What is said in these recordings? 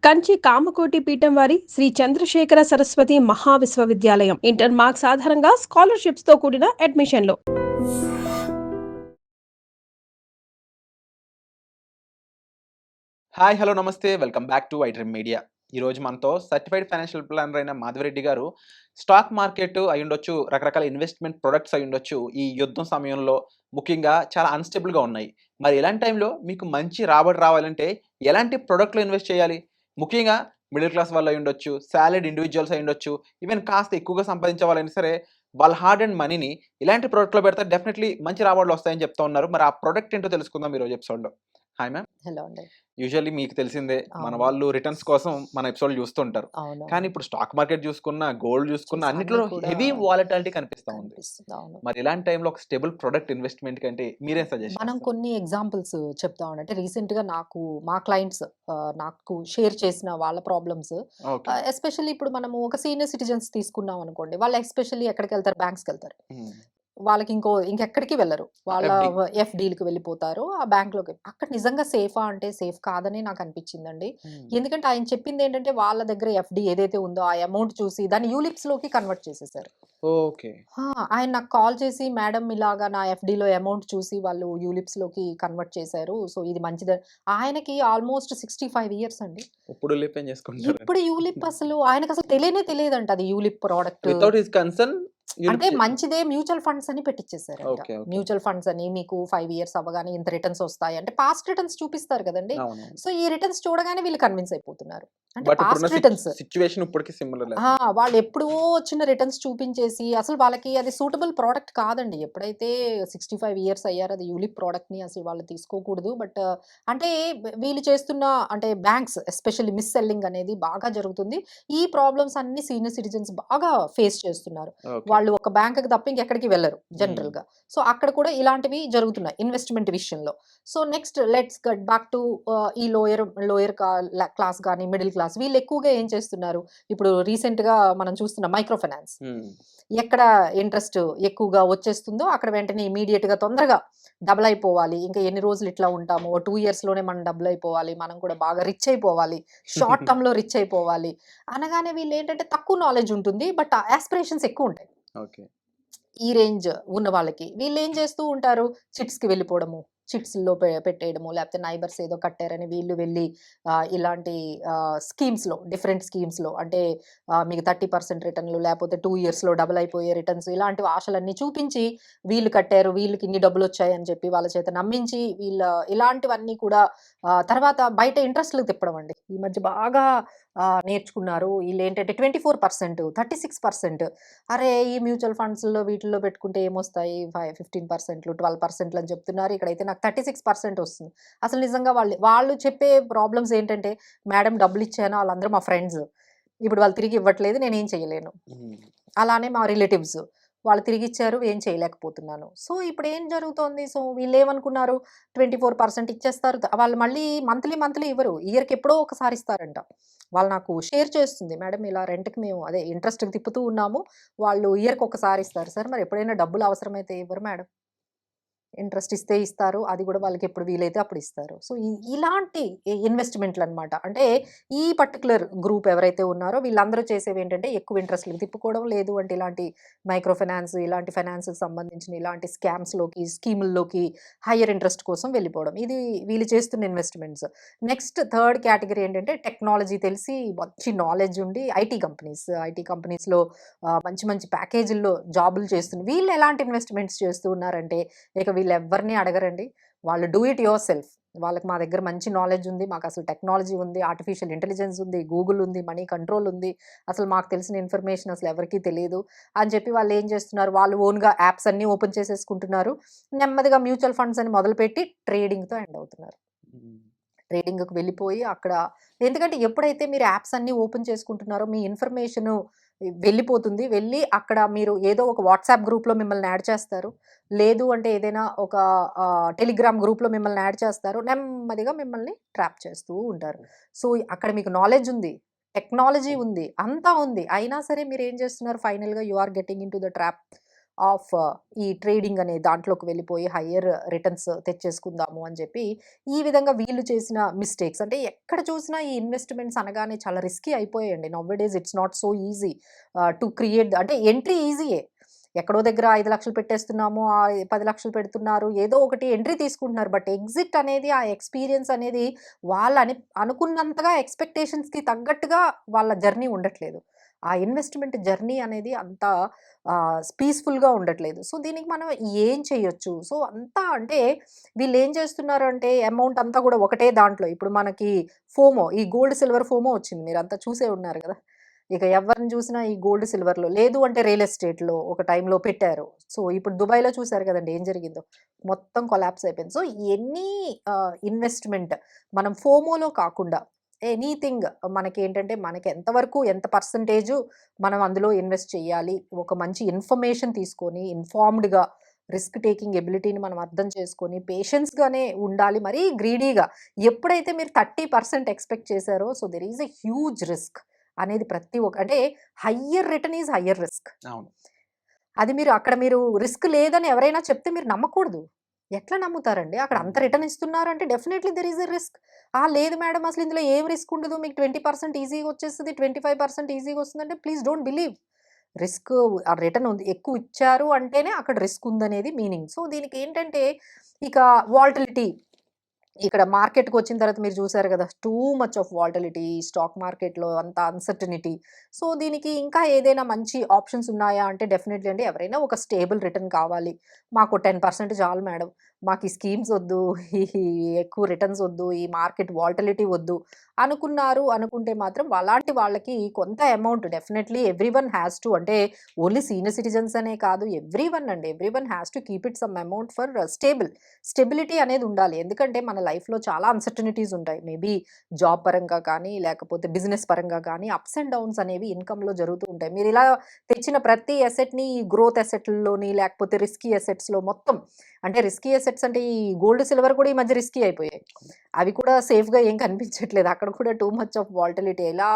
కంచి కామకోటి పీఠం వారి Shri Chandrasekhara Saraswati మహావిశ్వవిద్యాలయం. Inter marks ఆధారంగా స్కాలర్షిప్స్ తో కూడిన అడ్మిషన్లు. హాయ్ హలో నమస్తే welcome back to iDream media. ఈరోజు మనతో సర్టిఫైడ్ ఫైనాన్షియల్ ప్లానర్ అయిన మాధవరెడ్డి గారు స్టాక్ మార్కెట్ అయి ఉండొచ్చు, రకరకాల ఇన్వెస్ట్మెంట్ ప్రొడక్ట్స్ అయి ఉండొచ్చు, ఈ యుద్ధం సమయంలో ముఖ్యంగా చాలా అన్స్టేబుల్గా ఉన్నాయి. మరి ఇలాంటి టైంలో మీకు మంచి రాబడి రావాలంటే ఎలాంటి ప్రొడక్ట్లో ఇన్వెస్ట్ చేయాలి? ముఖ్యంగా మిడిల్ క్లాస్ వాళ్ళు అయి ఉండొచ్చు, సాలరీడ్ ఇండివిజువల్స్ అయి ఉండొచ్చు, ఈవెన్ కాస్త ఎక్కువగా సంపాదించే వాళ్ళైనా సరే వాళ్ళ హార్డ్ అండ్ మనీని ఇలాంటి ప్రొడక్ట్లో పెడితే డెఫినెట్లీ మంచి రాబడులు వస్తాయని చెప్తా ఉన్నారు. మరి ఆ ప్రొడక్ట్ ఏంటో తెలుసుకుందాం ఈరోజు ఎపిసోడ్లో. Hi ma'am. హలో అండి. యూజువల్లీ మీకు తెలిసిందే మన అవును. వాళ్ళు రిటర్న్స్ కోసం మన ఎపిసోడ్ చూస్తుంటారు. అవును. కానీ ఇప్పుడు స్టాక్ మార్కెట్ చూసుకున్నా, గోల్డ్ చూసుకున్నా చూసి అన్నిట్లో అన్నీ కూడా హెవీ వాలటాలిటీ కనిపిస్తా ఉంది. కనిపిస్తుంది. అవును. మరి ఇలాంటి టైంలో ఒక స్టేబుల్ ప్రొడక్ట్ ఇన్వెస్ట్మెంట్ కంటే మీరేం సజెస్ట్ మనం చేస్తారు? కొన్ని ఎగ్జాంపుల్స్ చెప్తామండి. అంటే రీసెంట్‌గా మా క్లయింట్స్ నాకు షేర్ చేసిన వాళ్ళ ప్రాబ్లమ్స్ ఓకే. ఎస్పెషల్లీ ఇప్పుడు మనము ఒక సీనియర్ సిటిజన్స్ తీసుకున్నాం అనుకోండి. వాళ్ళు ఎస్పెషల్లీ ఎక్కడికెళ్తారు? బ్యాంక్స్‌కెళ్తారు. హ్మ్. వాళ్ళకి ఇంకెక్కడికి వెళ్లరు. వాళ్ళ ఎఫ్‌డి. ఎఫ్‌డీ‌లకి వెళ్ళిపోతారు. ఆ బ్యాంక్‌లోకి. అక్కడ నిజంగా సేఫా అంటే సేఫ్ కాదనే నాకనిపించిందండి. హ్మ్. ఎందుకంటే ఆయన చెప్పిందేంటంటే వాళ్ళ దగ్గర ఎఫ్‌డీ ఏదైతే ఉందో ఆ అమౌంట్ చూసి దాన్ని యూలిప్స్‌లోకి కన్వర్ట్ చేసేసారు. ఓకే. ఆ! ఆయన నాకు కాల్ చేసి, "మేడం ఇలాగా నా ఎఫ్‌డీలో అమౌంట్ చూసి వాళ్ళు యూలిప్స్‌లోకి కన్వర్ట్ చేశారు. సో, ఇది మంచిదే." ఆయనకి ఆల్‌మోస్ట్ 65 ఇయర్స్ అండి. ఇప్పుడు లిపెన్ చేసుకుంటారు. ఇప్పుడు యూలిప్ అసలు ఆయనకసలు తెలియనే తెలియదంట అది ULIP product. Without his concern అంటే యూలిప్ చేశారు. మంచిదే మ్యూచువల్ ఫండ్స్ అని పెట్టిచ్చేసారంట. ఓకే. ఓకే. మ్యూచువల్ ఫండ్స్ అని మీకు 5 ఇయర్స్ అవ్వగానే ఇంత రిటర్న్స్ ఒస్తాయి. అంటే పాస్ట్ రిటర్న్స్ చూపిస్తారు కదండీ! అవునవును. సో, ఈ రిటర్న్స్ చూడగానే వీళ్ళు కన్విన్స్ అయిపోతున్నారు. అంటే బట్ ఇప్పుడున్న పాస్ట్ రిటర్న్స్. సిట్యుయేషన్ ఇప్పటికి సిమిలర్ ఆ! లేకుండా. వాళ్ళెప్పుడో వచ్చిన రిటర్న్స్ చూపించేసి, అసలు వాళ్ళకి అది సూటబుల్ ప్రొడక్ట్ కాదండి. ఎప్పుడైతే 65 ఇయర్స్ అయ్యారో అది యూలిప్ ప్రొడక్ట్‌ని అసలు వాళ్ళు తీసుకోకూడదు. బట్ అంటే వీళ్ళు చేస్తున్న అంటే బ్యాంక్స్ ఎస్పెషల్లీ మిస్ సెల్లింగ్ అనేది బాగా జరుగుతుంది. ఈ ప్రాబ్లమ్స్ అన్నీ సీనియర్ సిటిజన్స్ బాగా ఫేస్ చేస్తున్నారు. ఓకే. వాళ్ళు ఒక బ్యాంక్‌కి తప్ప ఇంకెక్కడికి వెళ్లరు హ్మ్. జనరల్‌గా. సో, అక్కడ కూడా ఇలాంటివి జరుగుతున్నాయి ఇన్వెస్ట్‌మెంట్ విషయంలో. So, next let's get back to ఈ లోయర్ క్లాస్ గాని, మిడిల్ క్లాస్ వీళ్ళు ఎక్కువగా ఏం చేస్తున్నారు? ఇప్పుడు రీసెంట్‌గా మనం చూస్తున్న మైక్రో ఫైనాన్స్. హ్మ్. ఎక్కడ ఇంట్రెస్ట్ ఎక్కువగా వచ్చేస్తుందో అక్కడ వెంటనే ఇమ్మీడియేట్‌గా తొందరగా డబుల్ అయిపోవాలి. ఇంకా ఎన్ని రోజులు ఇట్లా ఉంటామో 2 ఇయర్స్‌లోనే మనం డబుల్ అయిపోవాలి. మనం కూడా బాగా రిచ్ అయిపోవాలి. షార్ట్ టర్మ్‌లో రిచ్ అయిపోవాలి. అనగానే వీళ్ళేంటంటే తక్కువ నాలెడ్జ్ ఉంటుంది. బట్ యాస్పిరేషన్స్ ఎక్కువుంటాయి. ఓకే. ఈ రేంజ్ ఉన్న వాళ్ళకి. వీళ్ళేం చేస్తూ ఉంటారు, చిట్స్‌కి వెళ్ళిపోవడము. చిట్స్‌లో పెట్టేయడము, లేకపోతే నైబర్స్ ఏదో కట్టారని వీళ్ళు వెళ్లి ఇలాంటి స్కీమ్స్‌లో డిఫరెంట్ స్కీమ్స్‌లో అంటే మీకు 30% రిటర్న్‌లు లేకపోతే 2 ఇయర్స్‌లో డబుల్ అయిపోయే రిటర్న్స్ ఇలాంటివి ఆశలన్నీ చూపించి, వీళ్ళు కట్టారు, వీళ్ళకి ఇన్ని డబ్బులొచ్చాయని చెప్పి వాళ్ళ చేత నమ్మించి, ఇలాంటివన్నీ కూడా తర్వాత బయట ఇంట్రెస్ట్‌లకి తిప్పడం అండి. ఈ మధ్య బాగా నేర్చుకున్నారు. ఈళ్ళేంటంటే 24%, 36%. అరే! ఈ మ్యూచువల్ ఫండ్స్‌లో వీటిల్లో పెట్టుకుంటే ఏమొస్తాయి 15%, 12% అని చెప్తున్నారు. ఇక్కడైతే నాకు 36% వస్తుంది. అసలు నిజంగా వాళ్ళు చెప్పే ప్రాబ్లమ్స్ ఏంటంటే, మేడం డబ్బులిచ్చాను ఆళ్ళందరూ మా ఫ్రెండ్స్. ఇప్పుడు వాళ్ళు తిరిగి ఇవ్వట్లేదు. నేనేం చేయలేను. హ్మ్. అలానే మా రిలేటివ్స్. వాళ్ళు తిరిగిచ్చారు. ఏం చేయలేకపోతున్నాను. సో, ఇప్పుడేం జరుగుతోంది? సో, వీళ్ళేమనుకున్నారు 24% ఇచ్చేస్తారు. వాళ్ళు మళ్ళీ మంత్లీ ఇవ్వరు. ఇయర్‌కి ఎప్పుడో ఒకసారి ఇస్తారంట. వాళ్ళు నాకు షేర్ చేస్తుంది. మేడం ఇలా రెంట్‌కి మేము అదే ఇంట్రెస్ట్‌కి తిప్పుతూ ఉన్నాము. వాళ్ళు ఇయర్‌కి ఒకసారి ఇస్తారు సార్. మరి ఎప్పుడైనా డబ్బులు అవసరమైతే ఇవ్వరు మేడం. ఇంట్రెస్ట్ ఇస్తే ఇస్తారు. అది గూడా వాళ్ళకెప్పుడు వీలైతే అప్పుడు ఇస్తారు. సో, ఇలాంటి ఇన్వెస్ట్‌మెంట్‌లనమాట. అంటే ఈ పర్టిక్యులర్ గ్రూప్ ఎవరైతే ఉన్నారో వీళ్ళందరూ చేసేవేంటంటే ఎక్కువ ఇంట్రెస్ట్‌లకి తిప్పుకోవడం. లేదు అంటే ఇలాంటి మైక్రో ఫైనాన్స్, ఇలాంటి ఫైనాన్స్‌కి సంబంధించిన ఇలాంటి స్కామ్స్‌లోకి, స్కీముల్లోకి హైయర్ ఇంట్రెస్ట్ కోసం వెళ్ళిపోవడం. ఇది వీళ్ళు చేస్తున్న ఇన్వెస్ట్‌మెంట్స్. నెక్స్ట్ థర్డ్ కేటగరీ ఏంటంటే టెక్నాలజీ తెలిసి మంచి నాలెడ్జ్ ఉండి ఐటీ కంపెనీస్‌లో మంచి మంచి ప్యాకేజుల్లో జాబులు చేస్తున్న వీళ్ళు ఎలాంటి ఇన్వెస్ట్‌మెంట్స్ చేస్తూ ఉన్నారంటే ఇక వీళ్ళెవ్వరిని అడగరండి. వాళ్ళు డూ ఇట్ యువర్ సెల్ఫ్. వాళ్ళకి మా దగ్గర మంచి నాలెడ్జ్ ఉంది. మాకసలు టెక్నాలజీ ఉంది. ఆర్టిఫిషియల్ ఇంటెలిజెన్స్ ఉంది. గూగుల్ ఉంది. మనీ కంట్రోల్ ఉంది. అసలు మాకు తెలిసిన ఇన్ఫర్మేషన్ అసలు ఎవరికీ తెలీదు అని చెప్పి వాళ్ళేం చేస్తున్నారు, వాళ్ళు ఓన్‌గా యాప్స్ అన్నీ ఓపెన్ చేసేసుకుంటున్నారు. నెమ్మదిగా మ్యూచువల్ ఫండ్స్ అని మొదలుపెట్టి ట్రేడింగ్‌తో ఎండ్ అవుతున్నారు. హ్మ్. ట్రేడింగ్‌కి వెళ్ళిపోయి అక్కడ ఎందుకంటే ఎప్పుడైతే మీరు యాప్స్ అన్నీ ఓపెన్ చేసుకుంటున్నారో మీ ఇన్ఫర్మేషను వెళ్ళిపోతుంది. వెళ్ళి అక్కడ మీరు ఏదో ఒక వాట్సాప్ గ్రూప్‌లో మిమ్మల్ని యాడ్ చేస్తారు. లేదు అంటే ఏదైనా ఒక టెలిగ్రామ్ గ్రూప్‌లో మిమ్మల్ని యాడ్ చేస్తారు. నెమ్మదిగా మిమ్మల్ని ట్రాప్ చేస్తూ ఉంటారు. సో, అక్కడ మీకు నాలెడ్జ్ ఉంది. టెక్నాలజీ ఉంది. అంతా ఉంది. అయినా సరే మీరేం చేస్తున్నారు ఫైనల్‌గా you are getting into the trap. Of ఈ ట్రేడింగ్ అనే దాంట్లోకి వెళ్ళిపోయి హయ్యర్ రిటర్న్స్ తెచ్చేసుకుందాము అని చెప్పి ఈ విధంగా వీళ్ళు చేసిన మిస్టేక్స్. అంటే ఎక్కడ చూసినా ఈ ఇన్వెస్ట్మెంట్స్ అనగానే చాలా రిస్కీ అయిపోయాయండి. Now days it's not so easy to create. అంటే ఎంట్రీ ఈజీయే, ఎక్కడో దగ్గర 5,00,000 పెట్టేస్తున్నాము, 10,00,000 పెడుతున్నారు, ఏదో ఒకటి ఎంట్రీ తీసుకుంటున్నారు. బట్ ఎగ్జిట్ అనేది, ఆ ఎక్స్పీరియన్స్ అనేది వాళ్ళు అనుకున్నంతగా ఎక్స్పెక్టేషన్స్కి తగ్గట్టుగా వాళ్ళ జర్నీ ఉండట్లేదు. ఆ ఇన్వెస్ట్మెంట్ జర్నీ అనేది అంత పీస్ఫుల్గా ఉండట్లేదు. సో దీనికి మనం ఏం చేయొచ్చు? సో అంతా అంటే వీళ్ళు ఏం చేస్తున్నారు అంటే అమౌంట్ అంతా కూడా ఒకటే దాంట్లో. ఇప్పుడు మనకి ఫోమో, ఈ గోల్డ్ సిల్వర్ ఫోమో వచ్చింది, మీరు అంతా చూసే ఉన్నారు కదా. ఇక ఎవరిని చూసినా ఈ గోల్డ్ సిల్వర్లో, లేదు అంటే రియల్ ఎస్టేట్లో ఒక టైంలో పెట్టారు. సో ఇప్పుడు దుబాయ్లో చూసారు కదండి ఏం జరిగిందో, మొత్తం కొలాప్స్ అయిపోయింది. సో ఎనీ ఇన్వెస్ట్మెంట్ మనం ఫోమోలో కాకుండా ఎనీథింగ్ మనకి ఏంటంటే, మనకి ఎంతవరకు ఎంత పర్సంటేజ్ మనం అందులో ఇన్వెస్ట్ చేయాలి, ఒక మంచి ఇన్ఫర్మేషన్ తీసుకొని ఇన్ఫార్మ్డ్గా రిస్క్ టేకింగ్ ఎబిలిటీని మనం అర్థం చేసుకొని పేషెన్స్గానే ఉండాలి. మరీ గ్రీడీగా ఎప్పుడైతే మీరు 30% ఎక్స్పెక్ట్ చేశారో, so there is a huge risk అనేది ప్రతి ఒక్క, అంటే higher return is higher risk. అవును. అది మీరు అక్కడ మీరు రిస్క్ లేదని ఎవరైనా చెప్తే మీరు నమ్మకూడదు. ఎట్లా నమ్ముతారండి? అక్కడ అంత రిటర్న్ ఇస్తున్నారు అంటే definitely there is a risk. లేదు మేడం అసలు ఇందులో ఏం రిస్క్ ఉండదు, మీకు 20% ఈజీగా వచ్చేస్తుంది, 25% ఈజీగా వస్తుందంటే ప్లీజ్ డోంట్ బిలీవ్. రిస్క్, ఆ రిటర్న్ ఉంది ఎక్కువ ఇచ్చారు అంటేనే అక్కడ రిస్క్ ఉందనేది మీనింగ్. సో దీనికి ఏంటంటే ఇక వాల్టిలిటీ, ఇక్కడ మార్కెట్‌కి వచ్చిన తర్వాత మీరు చూసారు కదా, too much of volatility stock మార్కెట్‌లో, అంత అన్‌సర్టనిటీ. సో దీనికి ఇంకా ఏదైనా మంచి ఆప్షన్స్ ఉన్నాయా అంటే డెఫినెట్లీ అండి, ఎవరైనా ఒక స్టేబుల్ రిటర్న్ కావాలి. మాకు 10% చాలు మేడం, మాకు ఈ స్కీమ్స్ వద్దు, ఈ ఎక్కువ రిటర్న్స్ వద్దు, ఈ మార్కెట్ వాల్టిలిటీ వద్దు అనుకుంటే మాత్రం అలాంటి వాళ్ళకి కొంత amount definitely everyone has to, అంటే ఓన్లీ సీనియర్ సిటిజన్స్ అనే కాదు, ఎవ్రీవన్ అండి, everyone has to keep it some amount for stability అనేది ఉండాలి. ఎందుకంటే మన లైఫ్లో చాలా అన్సర్టనిటీస్ ఉంటాయి. మేబీ జాబ్ పరంగా కానీ, లేకపోతే బిజినెస్ పరంగా కానీ అప్స్ అండ్ డౌన్స్ అనేవి ఇన్కమ్లో జరుగుతూ ఉంటాయి. మీరు ఇలా తెచ్చిన ప్రతి అసెట్ని గ్రోత్ అసెట్లలోని, లేకపోతే రిస్కీ అసెట్స్లో మొత్తం, అంటే రిస్కీ అసెట్స్ అంటే ఈ గోల్డ్ సిల్వర్ కూడా ఈ మధ్య రిస్కీ అయిపోయాయి. అవి కూడా సేఫ్గా ఏం కనిపించట్లేదు, అక్కడ కూడా టూ మచ్ ఆఫ్ వాల్టిలిటీ. ఎలా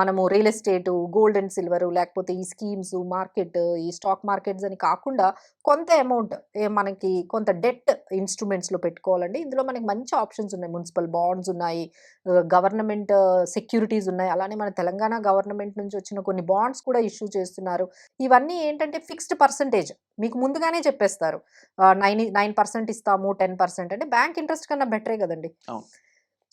మనము real estate, gold and silver, లేకపోతే ఈ స్కీమ్స్, మార్కెట్, ఈ స్టాక్ మార్కెట్స్ అని కాకుండా కొంత అమౌంట్ మనకి కొంత డెట్ ఇన్స్ట్రుమెంట్స్లో పెట్టుకోవాలండి. ఇందులో మనకి మంచి ఆప్షన్స్ ఉన్నాయి. మున్సిపల్ బాండ్స్ ఉన్నాయి, గవర్నమెంట్ సెక్యూరిటీస్ ఉన్నాయి, అలానే మన తెలంగాణ గవర్నమెంట్ నుంచి వచ్చిన కొన్ని బాండ్స్ కూడా ఇష్యూ చేస్తున్నారు. ఇవన్నీ ఏంటంటే ఫిక్స్డ్ పర్సంటేజ్ మీకు ముందుగానే చెప్పేస్తారు. 9% ఇస్తాము, 10% అంటే బ్యాంక్ ఇంట్రెస్ట్ కన్నా బెటరే కదండి. అవును.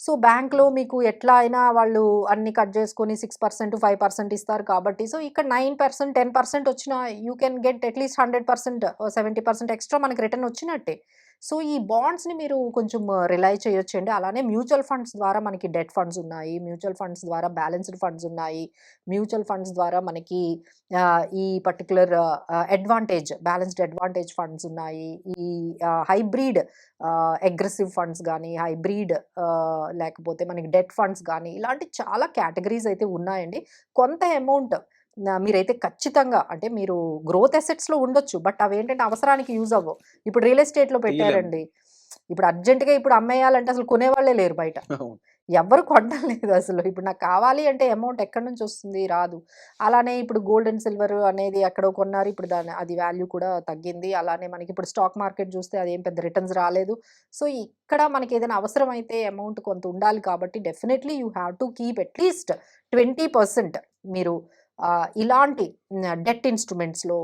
సో బ్యాంక్లో మీకు ఎట్లా అయినా వాళ్ళు అన్ని కట్ చేసుకొని 6%, 5% ఇస్తారు కాబట్టి, సో ఇక్కడ 9%, 10% వచ్చినా you can get at least 100%, 70% extra మనకి రిటర్న్ వచ్చినట్టే. సో ఈ బాండ్స్ని మీరు కొంచెం రిలై చేయొచ్చండి. అలానే మ్యూచువల్ ఫండ్స్ ద్వారా మనకి డెట్ ఫండ్స్ ఉన్నాయి, మ్యూచువల్ ఫండ్స్ ద్వారా బ్యాలెన్స్డ్ ఫండ్స్ ఉన్నాయి, మ్యూచువల్ ఫండ్స్ ద్వారా మనకి ఈ పర్టికులర్ బ్యాలెన్స్డ్ అడ్వాంటేజ్ ఫండ్స్ ఉన్నాయి. ఈ హైబ్రిడ్ అగ్రెసివ్ ఫండ్స్ కానీ, హైబ్రిడ్ లేకపోతే మనకి డెట్ ఫండ్స్ కానీ, ఇలాంటి చాలా కేటగిరీస్ అయితే ఉన్నాయండి. కొంత అమౌంట్ మీరైతే ఖచ్చితంగా, అంటే మీరు గ్రోత్ అసెట్స్లో ఉండొచ్చు, బట్ అవేంటంటే అవసరానికి యూజ్ అవ్వవు. ఇప్పుడు రియల్ ఎస్టేట్లో పెట్టారండి, ఇప్పుడు అర్జెంటుగా ఇప్పుడు అమ్మేయాలంటే అసలు కొనేవాళ్ళే లేరు బయట, అవును. ఎవ్వరు కొనడం లేదు అసలు. ఇప్పుడు నాకు కావాలి అంటే అమౌంట్ ఎక్కడి నుంచి వస్తుంది, రాదు. అలానే ఇప్పుడు గోల్డ్ అండ్ సిల్వర్ అనేది ఎక్కడో కొన్నారు, ఇప్పుడు అది వాల్యూ కూడా తగ్గింది. అలానే మనకి ఇప్పుడు స్టాక్ మార్కెట్ చూస్తే అదేం పెద్ద రిటర్న్స్ రాలేదు. సో ఇక్కడ మనకి ఏదైనా అవసరం అయితే అమౌంట్ కొంత ఉండాలి కాబట్టి definitely you have to keep at least 20% మీరు ఇలాంటి డెట్ ఇన్స్ట్రుమెంట్స్లో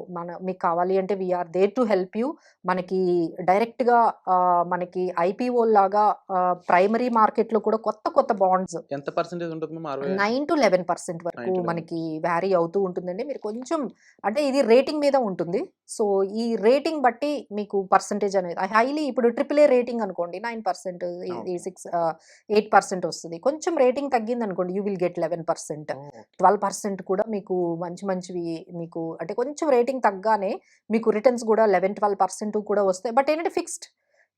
మీకు కావాలి అంటే we are there to help you. మనకి డైరెక్ట్గా మనకి ఐపీఓ లాగా ప్రైమరీ మార్కెట్లో కూడా కొత్త బాండ్స్ ఎంత పర్సెంటేజ్ ఉంటుంది మ్యామ్? 9 to 11% వరకు 9 to 11. మనకి వ్యారీ అవుతూ ఉంటుందండి. మీరు కొంచెం, అంటే ఇది రేటింగ్ మీద ఉంటుంది. సో ఈ రేటింగ్ బట్టి మీకు పర్సంటేజ్ అనేది హైలీ, ఇప్పుడు AAA రేటింగ్ అనుకోండి 9%, Okay. 8% వస్తుంది. కొంచెం రేటింగ్ తగ్గింది అనుకోండి యూ విల్ గెట్ 11%, 12% కూడా మీకు మంచివి మీకు, అంటే కొంచెం రేటింగ్ తగ్గానే మీకు రిటర్న్స్ కూడా 11-12% కూడా వస్తాయి. బట్ ఏంటంటే ఫిక్స్డ్,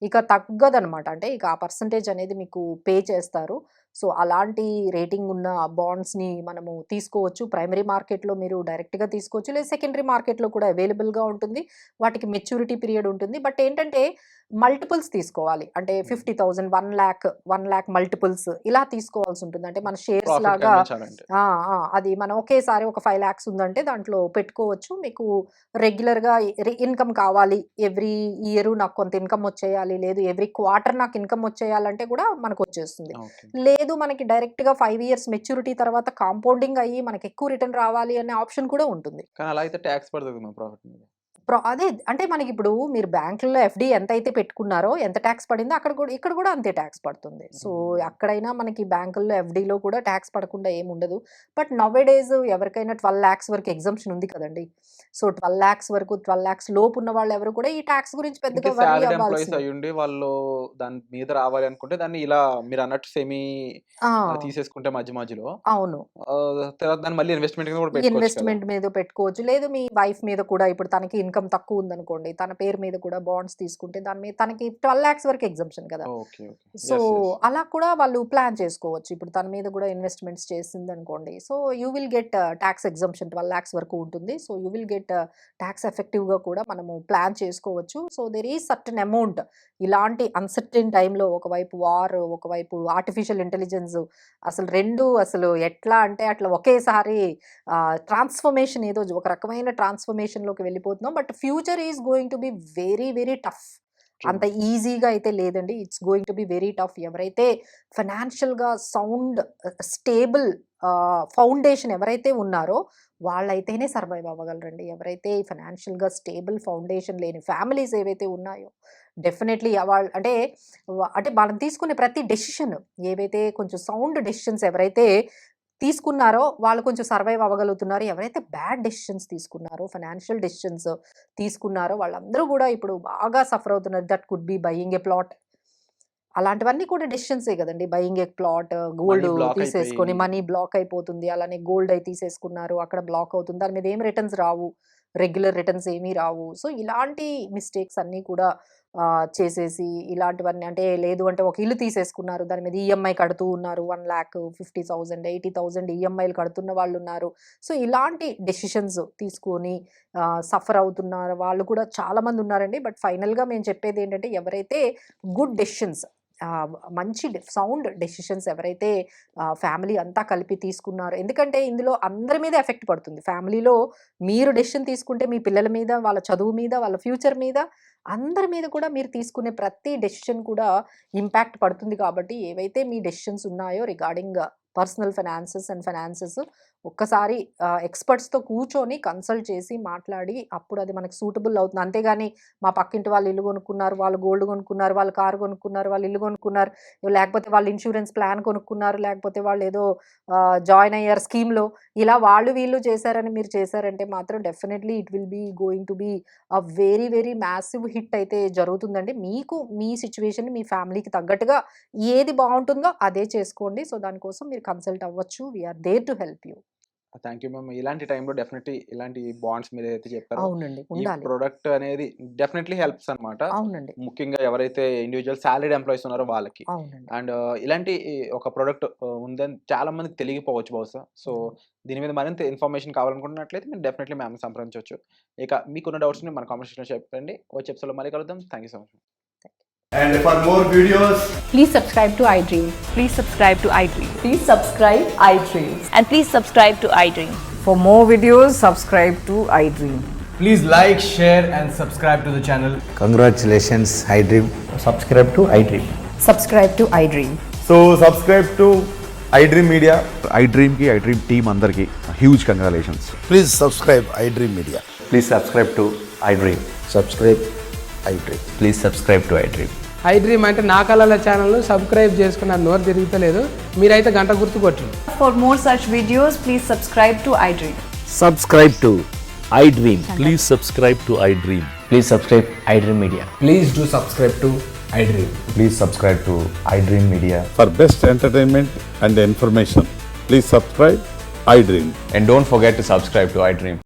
ఇక తగ్గదనమాట. అంటే ఇక ఆ పర్సంటేజ్ అనేది మీకు పే చేస్తారు. సో అలాంటి రేటింగ్ ఉన్న బాండ్స్ని మనము తీసుకోవచ్చు. ప్రైమరీ మార్కెట్లో మీరు డైరెక్ట్గా తీసుకోవచ్చు, లేదా సెకండరీ మార్కెట్లో కూడా అవైలబుల్గా ఉంటుంది. వాటికి మెచ్యూరిటీ పీరియడ్ ఉంటుంది. బట్ ఏంటంటే మల్టిపుల్స్ తీసుకోవాలి. అంటే 50,000, 1,00,000 మల్టిపుల్స్ ఇలా తీసుకోవాల్సి ఉంటుంది. అంటే మన షేర్స్ ప్రాఫిట్ లాగా గమనించాలంటే. అది మనం ఒకేసారి ఒక 5 lakhs ఉందంటే దాంట్లో పెట్టుకోవచ్చు. మీకు రెగ్యులర్‌గా ఇన్‌కమ్ కావాలి. ఎవ్రీ ఇయర్ నాకు కొంత ఇన్‌కమ్ వచ్చేయాలి. లేదు ఎవ్రీ క్వార్టర్ నాకు ఇన్‌కమ్ వచ్చేయాలంటే కూడా మనకొచ్చేస్తుంది. ఓకే. లేదు మనకి డైరెక్ట్‌గా 5 years మెచ్యూరిటీ తర్వాత కాంపౌండింగ్ అయ్యి మనకి ఎక్కువ రిటర్న్ రావాలి అనే ఆప్షన్ కూడా ఉంటుంది. కానీ అలా అయితే టాక్స్ పడుతుంది మన ప్రాఫిట్ మీద. అదే అంటే మనకిప్పుడు మీరు బ్యాంకుల్లో ఎఫ్‌డి ఎంతైతే పెట్టుకున్నారో, ఎంత టాక్స్ పడిందో ఇక్కడ కూడా అంతే టాక్స్ పడుతుంది. సో, అక్కడైనా మనకి బ్యాంకుల్లో ఎఫ్‌డిలో కూడా టాక్స్ పడకుండా ఏముండదు. బట్ నౌ ఏ డేస్ ఎవరికైనా 12 lakhs వరకు ఎగ్జంప్షన్ ఉంది కదండీ! సో, 12 lakhs వరకు 12 lakhs లోపు ఉన్న వాళ్ళెవరు కూడా ఈ టాక్స్ గురించి పెద్దగా వరీ సాలరీడ్ ఎంప్లాయీస్ అవ్వాల్సిన అయ్యుండి వాళ్ళు దాని మీద రావాలి అనుకుంటే దాన్ని ఇలా మీరు అన్నట్టు సెమీ ఆ! తీసేసుకుంటే మధ్యలో అవును. తర్వాత దాన్ని మళ్ళీ ఇన్వెస్ట్మెంట్ కింద కూడా పెట్టుకోవచ్చు కదా. ఇన్వెస్ట్‌మెంట్ మీద పెట్టుకోవచ్చు. లేదు మీ వైఫ్ మీద కూడా ఇప్పుడు తనకి ఇన్‌కమ్ తక్కువ ఉందనుకోండి. తన పేరు మీద కూడా బాండ్స్ తీసుకుంటే దాని మీద తనకి 12 lakhs వరకు ఎగ్జంప్షన్ కదా! Okay. Okay. So, yes. Yes. అలా కూడా వాళ్ళు ప్లాన్ చేసుకోవచ్చు. ఇప్పుడు తన మీద కూడా ఇన్వెస్ట్‌మెంట్స్ చేసిందనుకోండి. So, you will get tax exemption 12 lakhs వరకు ఉంటుంది. So, you will get tax ఎఫెక్టివ్‌గా కూడా మనము ప్లాన్ చేసుకోవచ్చు. So, there is certain amount ఇలాంటి అన్‌సర్టెన్ టైమ్‌లో ఒకవైపు వార్, ఒకవైపు ఆర్టిఫిషియల్ ఇంటెలిజెన్స్ అసలు ఎట్లా అంటే అట్లా ఒకేసారి ట్రాన్స్‌ఫర్మేషన్ ఏదో ఒక రకమైన ట్రాన్స్‌ఫర్మేషన్‌లోకి వెళ్ళిపోతున్నాం. But future is going to be very, very tough. True. అంత ఈజీగా అయితే లేదండి. It's going to be very tough. ఎవరైతే ఫైనాన్షియల్‌గా సౌండ్, స్టేబుల్ ఫౌండేషన్ ఎవరైతే ఉన్నారో వాళ్ళైతేనే సర్వైవ్ అవ్వగలరండి. ఎవరైతే ఫైనాన్షియల్‌గా స్టేబుల్ ఫౌండేషన్ లేని ఫ్యామిలీస్ ఏవైతే ఉన్నాయో డెఫినెట్‌లీ అంటే మనం తీసుకునే ప్రతి డెసిషన్ ఏవైతే కొంచెం సౌండ్ డెసిషన్స్ ఎవరైతే తీసుకున్నారో వాళ్ళు కొంచెం సర్వైవ్ అవ్వగలుగుతున్నారు. ఎవరైతే బ్యాడ్ డెసిషన్స్ తీసుకున్నారో, ఫైనాన్షియల్ డెసిషన్స్ తీసుకున్నారో వాళ్ళందరూ కూడా ఇప్పుడు బాగా సఫర్ అవుతున్నారు. That could be buying a plot. అలాంటివన్నీ కూడా డెసిషన్సే కదండీ. Buying a plot, gold money block తీసేసుకొని అయిపోయి మనీ బ్లాక్ అయిపోతుంది. అలానే గోల్డ్ అయి తీసేసుకున్నారు. అక్కడ బ్లాక్ అవుతుంది. దాని మీద ఏం రిటర్న్స్ రావు. రెగ్యులర్ రిటర్న్స్ ఏమీ రావు. సో, ఇలాంటి మిస్టేక్స్ అన్నీ కూడా చేసేసి ఇలాంటివన్నీ అంటే లేదు అంటే ఒక ఇల్లు తీసేసుకున్నారు. దాని మీద ఈఎంఐ కడుతూ ఉన్నారు. 1,50,000, 80,000 ఈఎంఐలు కడుతున్న వాళ్ళున్నారు. సో, ఇలాంటి డెసిషన్స్ తీసుకొని సఫర్ అవుతున్నారు వాళ్ళు కూడా చాలామంది ఉన్నారండి. బట్ ఫైనల్‌గా మేము చెప్పేదేంటంటే ఎవరైతే గుడ్ డెసిషన్స్ మంచి సౌండ్ డెసిషన్స్ ఎవరైతే ఫ్యామిలీ అంతా కలిపి తీసుకున్నారో, ఎందుకంటే ఇందులో అందరి మీద ఎఫెక్ట్ పడుతుంది. ఫ్యామిలీలో మీరు డెసిషన్ తీసుకుంటే మీ పిల్లల మీద, వాళ్ళ చదువు మీద, వాళ్ళ ఫ్యూచర్ మీద, అందరి మీద కూడా మీరు తీసుకునే ప్రతి డెసిషన్ కూడా ఇంపాక్ట్ పడుతుంది. కాబట్టి ఏవైతే మీ డెసిషన్స్ ఉన్నాయో రిగార్డింగ్ పర్సనల్ ఫైనాన్సెస్ ఒక్కసారి ఎక్స్‌పర్ట్స్‌తో కూర్చొని కన్సల్ట్ చేసి మాట్లాడి అప్పుడు అది మనకు సూటబుల్ అవుతుంది. అంతేగాని మా పక్కింటి వాళ్ళు ఇల్లు కొనుక్కున్నారు, వాళ్ళు గోల్డ్ కొనుక్కున్నారు, వాళ్ళు కారు కొనుక్కున్నారు, వాళ్ళు ఇల్లు కొనుక్కున్నారు, లేకపోతే వాళ్ళు ఇన్సూరెన్స్ ప్లాన్ కొనుక్కున్నారు, లేకపోతే వాళ్ళు ఏదో జాయిన్ అయ్యారు స్కీమ్‌లో, ఇలా వాళ్ళు వీళ్ళు చేశారని మీరు చేశారంటే మాత్రం definitely it will be going to be a very, very massive hit అయితే జరుగుతుందండి. మీకు మీ సిట్యుయేషన్, మీ ఫ్యామిలీకి తగ్గట్టుగా ఏది బావుంటుందో అదే చేసుకోండి. సో, దానికోసం మీరు కన్సల్ట్ అవ్వచ్చు. We are there to help you. Thank you ma'am. ఇలాంటి టైంలో డెఫినెట్లీ ఇలాంటి బాండ్స్ మీరు ఏదైతే చెప్పారో అవునండి. ఈ ఉండాలి. ప్రొడక్ట్ అనేది డెఫినెట్లీ హెల్ప్స్ అనమాట. అవునండి. ముఖ్యంగా ఎవరైతే ఇండివిజువల్ సాలరీడ్ ఎంప్లాయీస్ ఉన్నారో వాళ్ళకి. అవునండి. అండ్ ఇలాంటి ఒక ప్రొడక్ట్ ఉందని చాలా మందికి తెలియకపోవచ్చు బహుశా. సో, దీని మీద మరింత ఇన్ఫర్మేషన్ కావాలనుకుంటున్నట్లయితే మీరు డెఫినెట్లీ మ్యామ్‌ని సంప్రదించవచ్చు. ఇక మీకున్న డౌట్స్‌ని మన కామెంట్ సెక్షన్‌లో చెప్పండి. వచ్చే ఎపిసోడ్‌లో మళ్ళీ కలుద్దాం. Thank you so much. And for more videos, Please subscribe to iDream. Please subscribe to iDream. Please subscribe iDream. And please subscribe to iDream. For more videos, subscribe to iDream. please like, share and subscribe to the channel. Congratulations, iDream. Subscribe to iDream. Subscribe to iDream. So subscribe to iDream Media. iDream team andarki huge congratulations. Please subscribe iDream Media. Please subscribe to iDream. Subscribe iDream. Please subscribe to iDream. iDream అంటే నా కళల channel subscribe చేసుకున్న నోరు తిరుగుతలేదు. మీరైతే గంట గుర్తు కొట్టండి. For more such videos, please subscribe to iDream. Subscribe to iDream. Please subscribe to iDream. Please subscribe iDream Media. Please do subscribe to iDream. Please subscribe to iDream Media. For best entertainment and information, please subscribe iDream. And don't forget to subscribe to iDream.